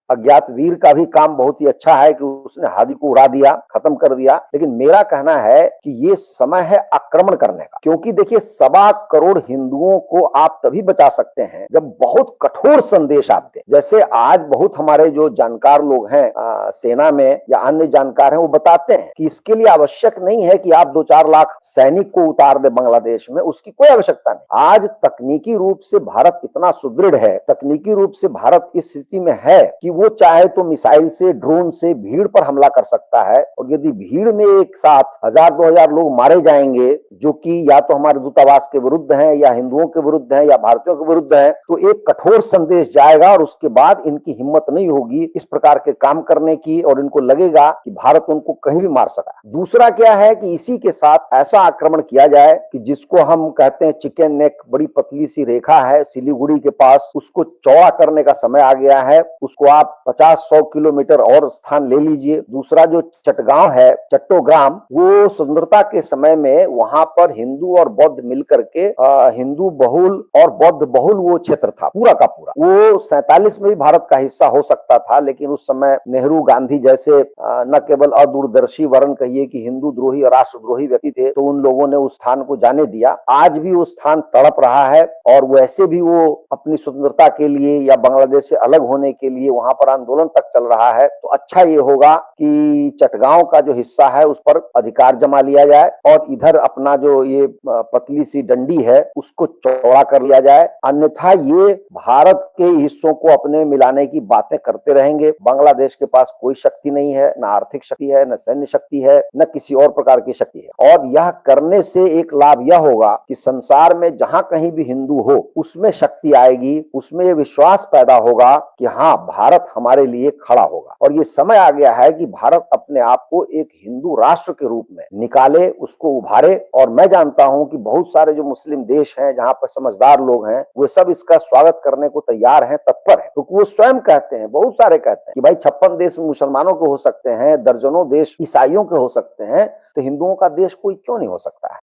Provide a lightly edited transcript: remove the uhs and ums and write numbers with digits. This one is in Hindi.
अज्ञात वीर का भी काम बहुत ही अच्छा है कि उसने हादी को उड़ा दिया, खत्म कर दिया। लेकिन मेरा कहना है कि ये समय है आक्रमण करने का, क्योंकि देखिए 1.25 करोड़ हिंदुओं को आप तभी बचा सकते हैं जब बहुत कठोर संदेश आप दें। जैसे आज बहुत हमारे जो जानकार लोग हैं सेना में या अन्य जानकार हैं, वो बताते हैं कि इसके लिए आवश्यक नहीं है कि आप 2-4 लाख सैनिक को उतार दे बांग्लादेश में, उसकी कोई आवश्यकता नहीं। आज तकनीकी रूप से भारत इतना सुदृढ़ है, तकनीकी रूप से भारत इस स्थिति में है कि वो चाहे तो मिसाइल से, ड्रोन से भीड़ पर हमला कर सकता है। और यदि भीड़ में एक साथ 1000-2000 लोग मारे जाएंगे जो कि या तो हमारे दूतावास के विरुद्ध हैं या हिंदुओं के विरुद्ध हैं या भारतीयों के विरुद्ध हैं, तो एक कठोर संदेश जाएगा और उसके बाद इनकी हिम्मत नहीं होगी इस प्रकार के काम करने की, और इनको लगेगा कि भारत उनको कहीं भी मार सका। दूसरा क्या है कि इसी के साथ ऐसा आक्रमण किया जाए कि जिसको हम कहते हैं चिकन नेक, बड़ी पतली सी रेखा है सिलीगुड़ी के पास, उसको चौड़ा करने का समय आ गया है। उसको आप 50-100 किलोमीटर और स्थान ले लीजिए। दूसरा जो चटगांव है, चट्टोग्राम, वो स्वतंत्रता के समय में वहां पर हिंदू और बौद्ध मिलकर के हिंदू बहुल और बौद्ध बहुल वो क्षेत्र था पूरा का पूरा। वो 47 में भी भारत का हिस्सा हो सकता था, लेकिन उस समय नेहरू गांधी जैसे न केवल अदूरदर्शी वर्ण कहिए कि हिंदू द्रोही और राष्ट्रद्रोही व्यक्ति थे, तो उन लोगों ने उस स्थान को जाने दिया। आज भी वो स्थान तड़प रहा है और वैसे भी वो अपनी स्वतंत्रता के लिए या बांग्लादेश से अलग होने के लिए वहां पर आंदोलन तक चल रहा है। तो अच्छा ये होगा कि चटगांव का जो हिस्सा है उस पर अधिकार जमा लिया जाए और इधर अपना जो ये पतली सी डंडी है उसको चौड़ा कर लिया जाए। अन्यथा ये भारत के हिस्सों को अपने मिलाने की बातें करते रहेंगे। बांग्लादेश के पास कोई शक्ति नहीं है, न आर्थिक शक्ति है, न सैन्य शक्ति है, न किसी और प्रकार की शक्ति है। और यह करने से एक लाभ यह होगा कि संसार में जहां कहीं भी हिंदू हो उसमें शक्ति आएगी, उसमें ये विश्वास पैदा होगा कि हाँ, भारत हमारे लिए खड़ा होगा। और ये समय आ गया है कि भारत अपने आप को एक हिंदू राष्ट्र के रूप में निकाले, उसको उभारे। और मैं जानता हूं कि बहुत सारे जो मुस्लिम देश हैं जहां पर समझदार लोग हैं, वे सब इसका स्वागत करने को तैयार हैं, तत्पर हैं। क्योंकि वो स्वयं कहते हैं, बहुत सारे कहते हैं कि भाई 56 देश मुसलमानों के हो सकते हैं, दर्जनों देश ईसाइयों के हो सकते हैं, तो हिंदुओं का देश कोई क्यों नहीं हो सकता है।